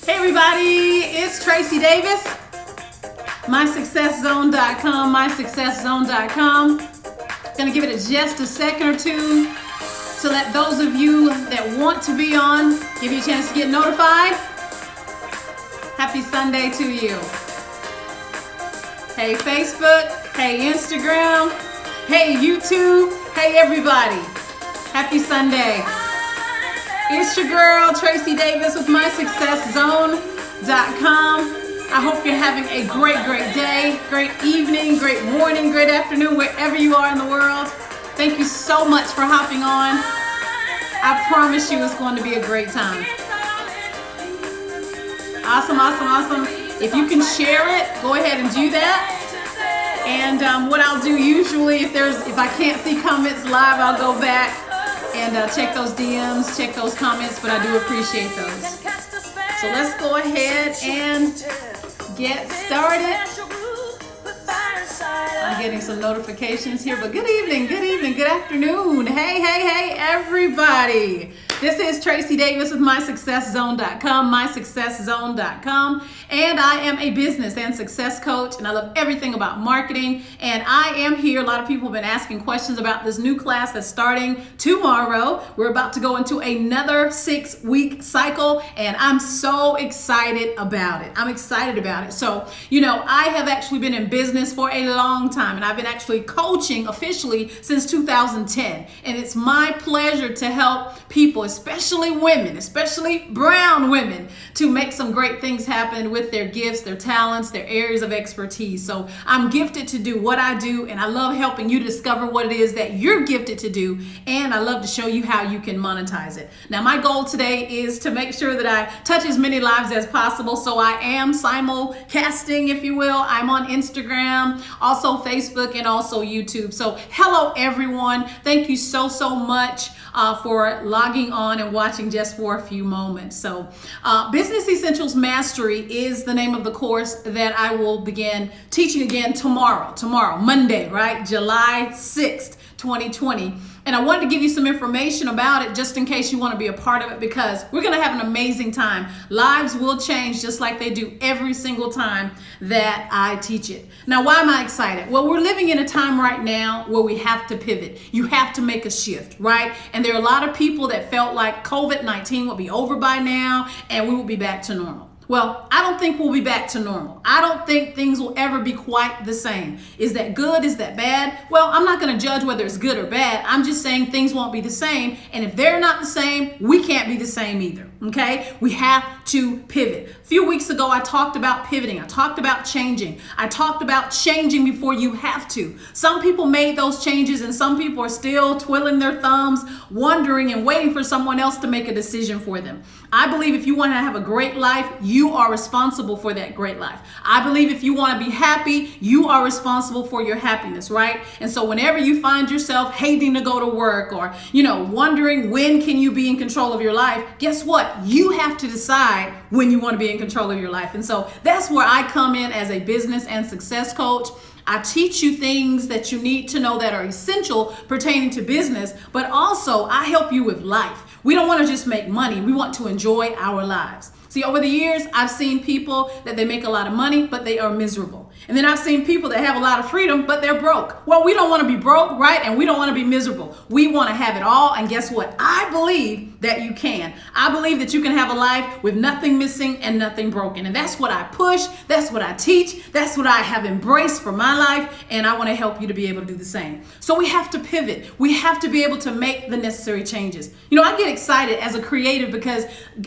Hey everybody, it's Tracy Davis, MySuccessZone.com, MySuccessZone.com. Gonna give it just a second or two to let those of you that want to be on give you a chance to get notified. Happy Sunday to you. Hey Facebook, hey Instagram, hey YouTube, hey everybody. Happy Sunday. It's your girl, Tracy Davis with MySuccessZone.com. I hope you're having a great day, great evening, great morning, great afternoon, wherever you are in the world. Thank you so much for hopping on. I promise you it's going to be a great time. Awesome. If you can share it, go ahead and do that. And what I'll do usually, if I can't see comments live, I'll go back and check those DMs, check those comments, but I do appreciate those. So let's go ahead and get started. I'm getting some notifications here, but good evening, good afternoon. Hey, everybody. This is Tracy Davis with MySuccessZone.com, MySuccessZone.com, and I am a business and success coach, and I love everything about marketing, and I am here. A lot of people have been asking questions about this new class that's starting tomorrow. We're about to go into another 6-week cycle, and I'm so excited about it. So, I have actually been in business for a long time, and I've been actually coaching officially since 2010, and it's my pleasure to help people, especially women, especially brown women, to make some great things happen with their gifts, their talents, their areas of expertise. So I'm gifted to do what I do, and I love helping you discover what it is that you're gifted to do, and I love to show you how you can monetize it. Now, my goal today is to make sure that I touch as many lives as possible, so I am simulcasting, if you will. I'm on Instagram, also Facebook, and also YouTube. So hello, everyone. Thank you so much for logging on and watching just for a few moments. So Business Essentials Mastery is the name of the course that I will begin teaching again tomorrow, Monday, right? July 6th, 2020. And I wanted to give you some information about it just in case you want to be a part of it, because we're going to have an amazing time. Lives will change just like they do every single time that I teach it. Now, why am I excited? Well, we're living in a time right now where we have to pivot. You have to make a shift, right? And there are a lot of people that felt like COVID-19 would be over by now and we will be back to normal. Well, I don't think we'll be back to normal. I don't think things will ever be quite the same. Is that good? Is that bad? Well, I'm not going to judge whether it's good or bad. I'm just saying things won't be the same. And if they're not the same, we can't be the same either. Okay? We have to pivot. A few weeks ago, I talked about pivoting. I talked about changing. I talked about changing before you have to. Some people made those changes, and some people are still twiddling their thumbs, wondering and waiting for someone else to make a decision for them. I believe if you want to have a great life, you are responsible for that great life. I believe if you want to be happy, you are responsible for your happiness, right? And so whenever you find yourself hating to go to work or, wondering when can you be in control of your life, guess what? You have to decide when you want to be in control of your life. And so that's where I come in as a business and success coach. I teach you things that you need to know that are essential pertaining to business, but also I help you with life. We don't want to just make money. We want to enjoy our lives. See, over the years, I've seen people that they make a lot of money, but they are miserable. And then I've seen people that have a lot of freedom, but they're broke. Well, we don't want to be broke, right? And we don't want to be miserable. We want to have it all. And guess what? I believe that you can. I believe that you can have a life with nothing missing and nothing broken. And that's what I push. That's what I teach. That's what I have embraced for my life. And I want to help you to be able to do the same. So we have to pivot. We have to be able to make the necessary changes. I get excited as a creative because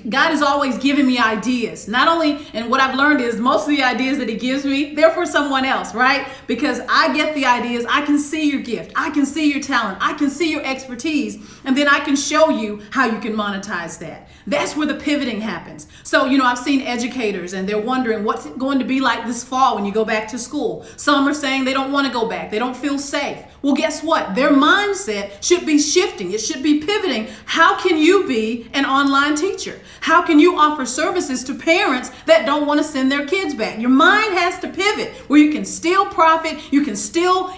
God is always giving me ideas. Not only, and what I've learned is most of the ideas that he gives me, they're for someone else, right? Because I get the ideas. I can see your gift. I can see your talent. I can see your expertise. And then I can show you how you can monetize that. That's where the pivoting happens. So, I've seen educators and they're wondering what's it going to be like this fall when you go back to school. Some are saying they don't want to go back. They don't feel safe. Well, guess what? Their mindset should be shifting. It should be pivoting. How can you be an online teacher? How can you offer services to parents that don't want to send their kids back? Your mind has to pivot. where you can still profit, you can still,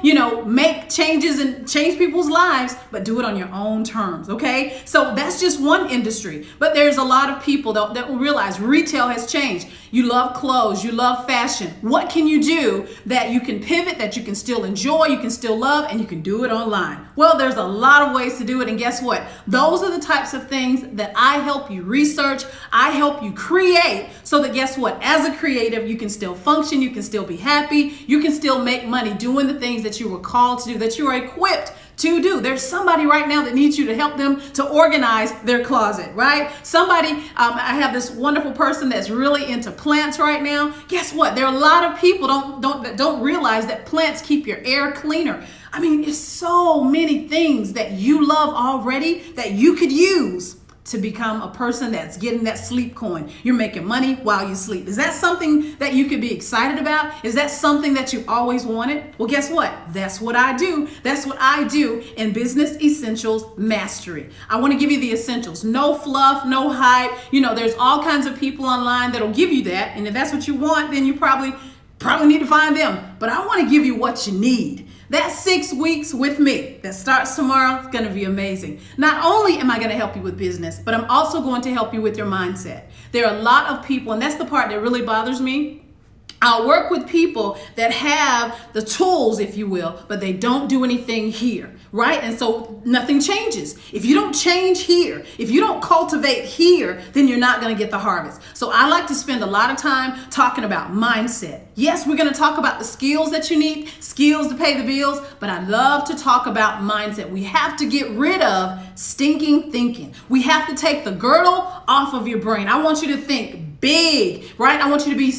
make changes and change people's lives, but do it on your own terms, okay? So that's just one industry, but there's a lot of people that will realize retail has changed. You love clothes, you love fashion. What can you do that you can pivot, that you can still enjoy, you can still love, and you can do it online? Well, there's a lot of ways to do it, and guess what? Those are the types of things that I help you research, I help you create, so that guess what? As a creative, you can still function, you can still be happy, you can still make money doing the things that you were called to do, that you are equipped to do. There's somebody right now that needs you to help them to organize their closet, right? Somebody, I have this wonderful person that's really into plants right now. Guess what? There are a lot of people that don't realize that plants keep your air cleaner. I mean, it's so many things that you love already that you could use to become a person that's getting that sleep coin. You're making money while you sleep. Is that something that you could be excited about? Is that something that you always wanted? Well, guess what? That's what I do. That's what I do in Business Essentials Mastery. I want to give you the essentials. No fluff, no hype. There's all kinds of people online that'll give you that. And if that's what you want, then you probably need to find them. But I want to give you what you need. That 6 weeks with me that starts tomorrow is going to be amazing. Not only am I going to help you with business, but I'm also going to help you with your mindset. There are a lot of people, and that's the part that really bothers me. I'll work with people that have the tools, if you will, but they don't do anything here, right? And so nothing changes. If you don't change here, if you don't cultivate here, then you're not going to get the harvest. So I like to spend a lot of time talking about mindset. Yes, we're going to talk about the skills that you need, skills to pay the bills, but I love to talk about mindset. We have to get rid of stinking thinking. We have to take the girdle off of your brain. I want you to think big, right? I want you to be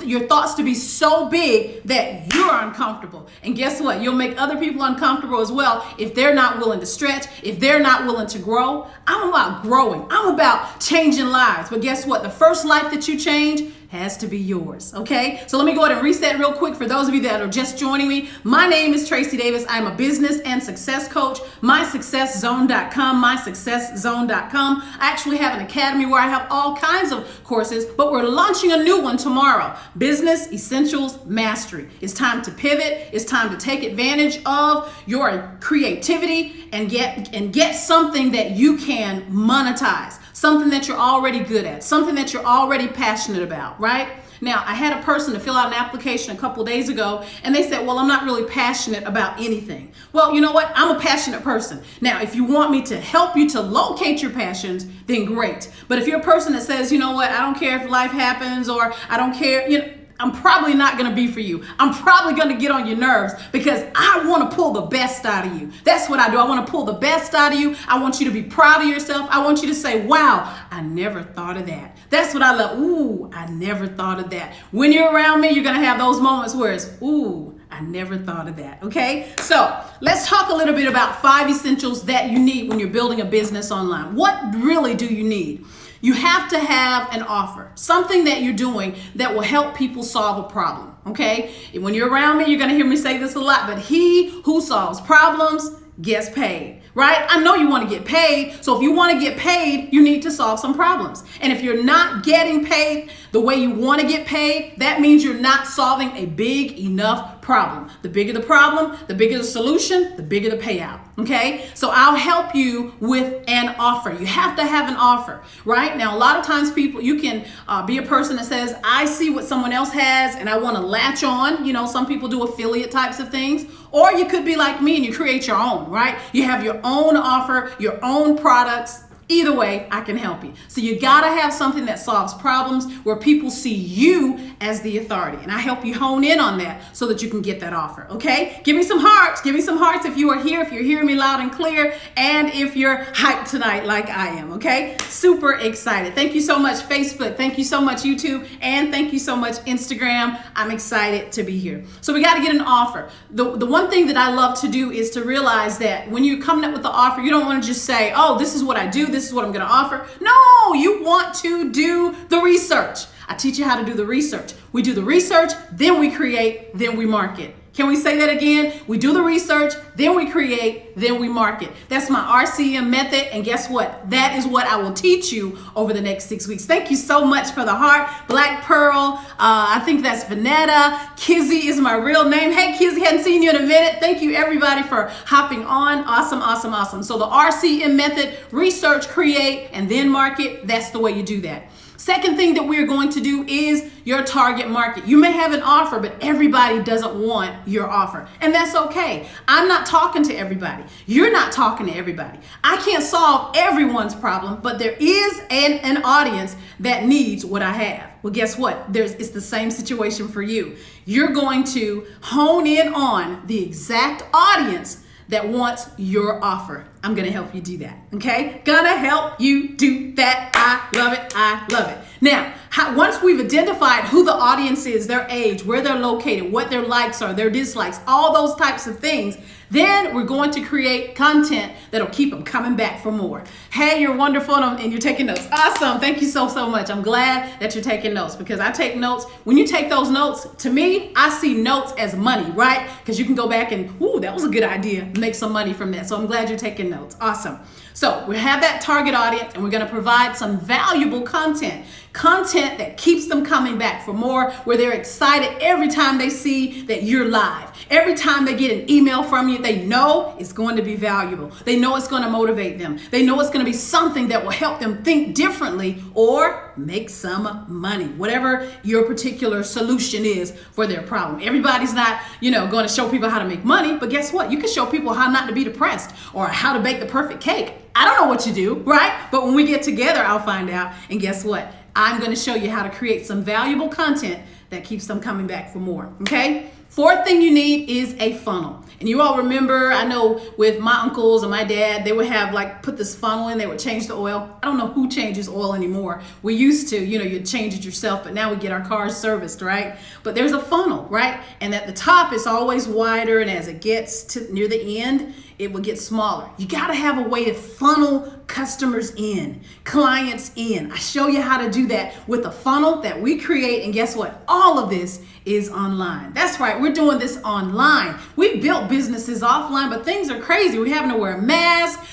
your thoughts to be so big that you're uncomfortable. And guess what? You'll make other people uncomfortable as well if they're not willing to stretch, if they're not willing to grow. I'm about growing. I'm about changing lives. But guess what? The first life that you change has to be yours, okay? So let me go ahead and reset real quick for those of you that are just joining me. My name is Tracy Davis. I'm a business and success coach. MySuccessZone.com, MySuccessZone.com. I actually have an academy where I have all kinds of courses, but we're launching a new one tomorrow, Business Essentials Mastery. It's time to pivot. It's time to take advantage of your creativity and get something that you can monetize, something that you're already good at, something that you're already passionate about, right? Now, I had a person to fill out an application a couple days ago, and they said, well, I'm not really passionate about anything. Well, you know what? I'm a passionate person. Now, if you want me to help you to locate your passions, then great. But if you're a person that says, you know what, I don't care if life happens, or I don't care, I'm probably not going to be for you. I'm probably going to get on your nerves because I want to pull the best out of you. That's what I do. I want to pull the best out of you. I want you to be proud of yourself. I want you to say, wow, I never thought of that. That's what I love. Ooh, I never thought of that. When you're around me, you're going to have those moments where it's, ooh, I never thought of that. Okay. So let's talk a little bit about 5 essentials that you need when you're building a business online. What really do you need? You have to have an offer, something that you're doing that will help people solve a problem, okay? When you're around me, you're going to hear me say this a lot, but he who solves problems gets paid, right? I know you want to get paid, so if you want to get paid, you need to solve some problems. And if you're not getting paid the way you want to get paid, that means you're not solving a big enough problem. The bigger the problem, the bigger the solution, the bigger the payout, okay? So I'll help you with an offer. You have to have an offer, right? Now, a lot of times you can be a person that says, I see what someone else has and I want to latch on. Some people do affiliate types of things. Or you could be like me and you create your own, right? You have your own offer, your own products. Either way, I can help you. So you gotta have something that solves problems where people see you as the authority. And I help you hone in on that so that you can get that offer, okay? Give me some hearts. Give me some hearts if you are here, if you're hearing me loud and clear, and if you're hyped tonight like I am, okay? Super excited. Thank you so much, Facebook. Thank you so much, YouTube. And thank you so much, Instagram. I'm excited to be here. So we gotta get an offer. The one thing that I love to do is to realize that when you're coming up with the offer, you don't wanna just say, oh, this is what I do, this is what I'm going to offer. No, you want to do the research. I teach you how to do the research. We do the research, then we create, then we market. Can we say that again? We do the research, then we create, then we market. That's my RCM method. And guess what? That is what I will teach you over the next 6 weeks. Thank you so much for the heart. Black Pearl, I think that's Vanetta. Kizzy is my real name. Hey, Kizzy, hadn't seen you in a minute. Thank you, everybody, for hopping on. Awesome, awesome, awesome. So the RCM method, research, create, and then market. That's the way you do that. Second thing that we're going to do is your target market. You may have an offer, but everybody doesn't want your offer. And that's okay. I'm not talking to everybody. You're not talking to everybody. I can't solve everyone's problem, but there is an audience that needs what I have. Well, guess what? It's the same situation for you. You're going to hone in on the exact audience that wants your offer. I'm gonna help you do that, okay? Gonna help you do that. I love it, I love it. Now, once we've identified who the audience is, their age, where they're located, what their likes are, their dislikes, all those types of things, then we're going to create content that'll keep them coming back for more. Hey, you're wonderful and you're taking notes. Awesome, thank you so much. I'm glad that you're taking notes because I take notes. When you take those notes, to me, I see notes as money, right? Because you can go back and, ooh, that was a good idea, make some money from that. So I'm glad you're taking notes. Awesome. So we have that target audience and we're going to provide some valuable content that keeps them coming back for more, where they're excited every time they see that you're live. Every time they get an email from you, they know it's going to be valuable. They know it's going to motivate them. They know it's going to be something that will help them think differently or make some money, whatever your particular solution is for their problem. Everybody's not, going to show people how to make money, but guess what? You can show people how not to be depressed or how to bake the perfect cake. I don't know what you do, right? But when we get together, I'll find out. And guess what? I'm going to show you how to create some valuable content that keeps them coming back for more, okay? Fourth thing you need is a funnel. And you all remember, I know with my uncles and my dad, they would have put this funnel in, they would change the oil. I don't know who changes oil anymore. We used to, you'd change it yourself, but now we get our cars serviced, right? But there's a funnel, right? And at the top, it's always wider, and as it gets to near the end, it will get smaller. You gotta have a way to funnel customers in, clients in. I show you how to do that with a funnel that we create, and guess what? All of this is online. That's right, we're doing this online. We've built businesses offline, but things are crazy. We're having to wear a mask.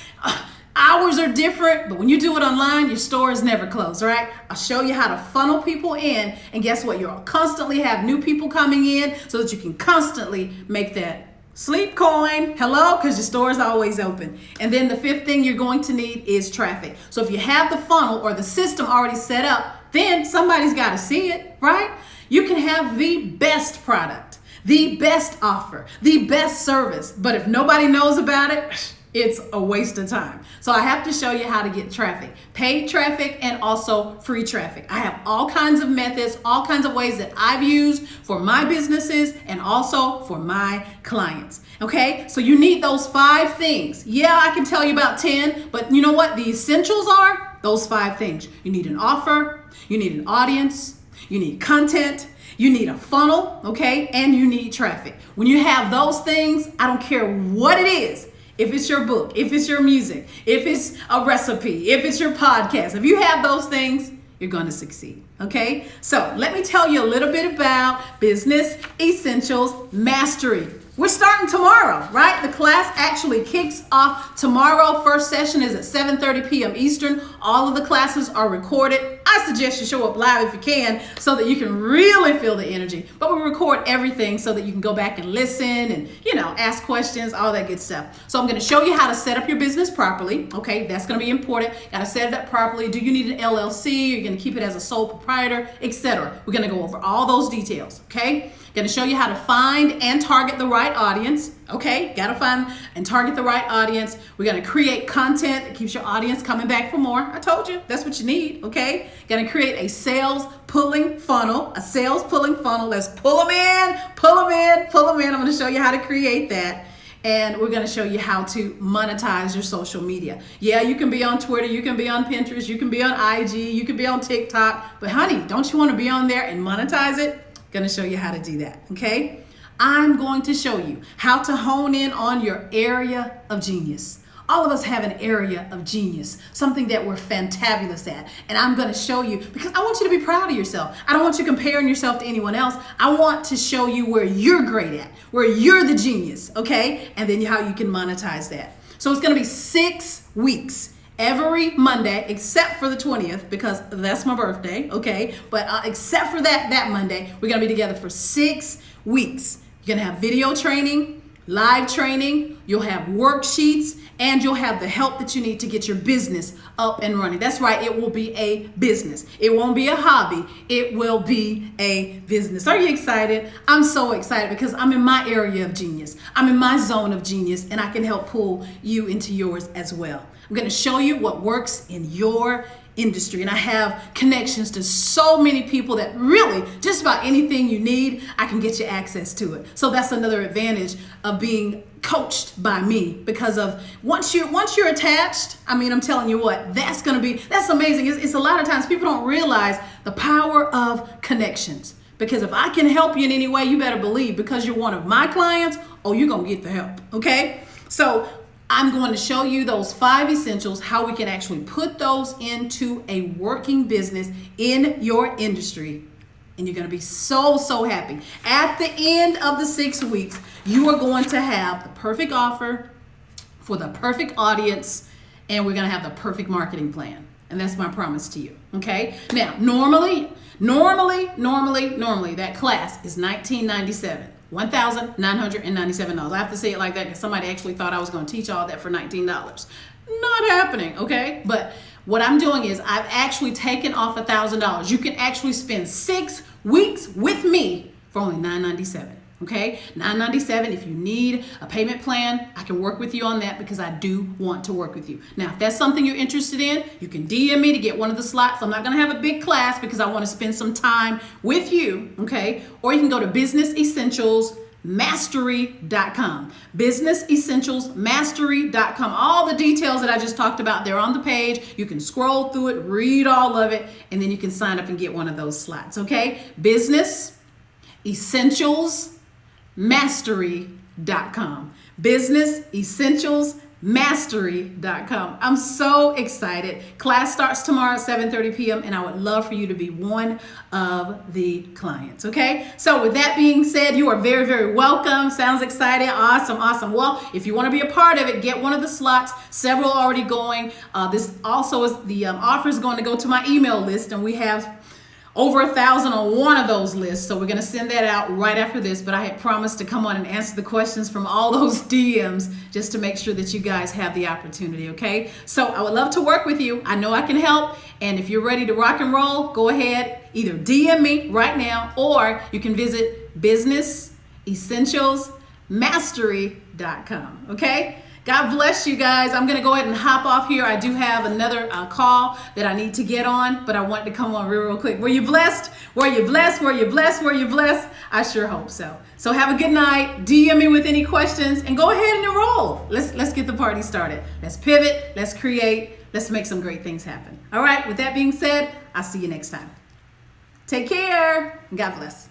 Hours are different, but when you do it online, your store is never closed, right? I'll show you how to funnel people in, and guess what? You'll constantly have new people coming in so that you can constantly make that sleep coin, hello, because your store is always open. And then the fifth thing you're going to need is traffic. So if you have the funnel or the system already set up, then somebody's got to see it, right? You can have the best product, the best offer, the best service, but if nobody knows about it, it's a waste of time. So I have to show you how to get traffic, paid traffic and also free traffic. I have all kinds of methods, all kinds of ways that I've used for my businesses and also for my clients. Okay, so you need those 5 things. Yeah, I can tell you about 10, but you know what? The essentials are those 5 things. You need an offer, you need an audience, you need content, you need a funnel, okay, and you need traffic. When you have those things, I don't care what it is. If it's your book, if it's your music, if it's a recipe, if it's your podcast, if you have those things, you're going to succeed. Okay? So let me tell you a little bit about Business Essentials Mastery. We're starting tomorrow, right? The class actually kicks off tomorrow. First session is at 7:30 p.m. Eastern. All of the classes are recorded. I suggest you show up live if you can so that you can really feel the energy. But we record everything so that you can go back and listen and, ask questions, all that good stuff. So I'm going to show you how to set up your business properly. Okay, that's going to be important. Got to set it up properly. Do you need an LLC? You're going to keep it as a sole proprietor, etc. We're going to go over all those details, okay? Going to show you how to find and target the right audience. Okay, got to find and target the right audience. We're going to create content that keeps your audience coming back for more. I told you, that's what you need, okay? Going to create a sales pulling funnel, Let's pull them in, pull them in, pull them in. I'm going to show you how to create that. And we're going to show you how to monetize your social media. Yeah, you can be on Twitter, you can be on Pinterest, you can be on IG, you can be on TikTok. But honey, don't you want to be on there and monetize it? Going to show you how to do that, okay? I'm going to show you how to hone in on your area of genius, All of us have an area of genius, something that we're fantabulous at. And I'm going to show you, because I want you to be proud of yourself. I don't want you comparing yourself to anyone else. I want to show you where you're great at, where you're the genius, okay? And then how you can monetize that. So it's going to be 6 weeks. Every Monday, except for the 20th, because that's my birthday, okay? But except for that Monday, we're gonna be together for 6 weeks. You're gonna have video training, live training, you'll have worksheets, and you'll have the help that you need to get your business up and running. That's right, it will be a business. It won't be a hobby, it will be a business. Are you excited? I'm so excited because I'm in my area of genius. I'm in my zone of genius, and I can help pull you into yours as well. I'm going to show you what works in your industry, and I have connections to so many people that really just about anything you need, I can get you access to it. So that's another advantage of being coached by me, because of once you're attached, I mean, I'm telling you what, that's amazing. It's a lot of times people don't realize the power of connections. Because if I can help you in any way, you better believe, because you're one of my clients, you're going to get the help. Okay? So I'm going to show you those 5 essentials, how we can actually put those into a working business in your industry. And you're going to be so, so happy. At the end of the 6 weeks, you are going to have the perfect offer for the perfect audience, and we're going to have the perfect marketing plan. And that's my promise to you. Okay? Now, normally, that class is $19.97. $1,997. I have to say it like that because somebody actually thought I was going to teach all that for $19. Not happening, okay? But what I'm doing is I've actually taken off $1,000. You can actually spend 6 weeks with me for only $997. Okay, $997. If you need a payment plan, I can work with you on that, because I do want to work with you. Now, if that's something you're interested in, you can DM me to get one of the slots. I'm not going to have a big class because I want to spend some time with you. Okay, or you can go to businessessentialsmastery.com. businessessentialsmastery.com. All the details that I just talked about, they're on the page. You can scroll through it, read all of it, and then you can sign up and get one of those slots. Okay, businessessentialsmastery.com. businessessentialsmastery.com. I'm so excited. Class starts tomorrow at 7:30 p.m. and I would love for you to be one of the clients. Okay, so with that being said, you are very, very welcome. Sounds exciting. Awesome. Well, if you want to be a part of it, get one of the slots. Several already going. This also is the offer is going to go to my email list, and we have over 1,000 on one of those lists. So we're going to send that out right after this. But I had promised to come on and answer the questions from all those DMs just to make sure that you guys have the opportunity, okay? So I would love to work with you. I know I can help. And if you're ready to rock and roll, go ahead, either DM me right now, or you can visit businessessentialsmastery.com, okay? God bless you guys. I'm going to go ahead and hop off here. I do have another call that I need to get on, but I wanted to come on real quick. Were you blessed? Were you blessed? Were you blessed? Were you blessed? I sure hope so. So have a good night. DM me with any questions and go ahead and enroll. Let's get the party started. Let's pivot. Let's create. Let's make some great things happen. All right. With that being said, I'll see you next time. Take care. God bless.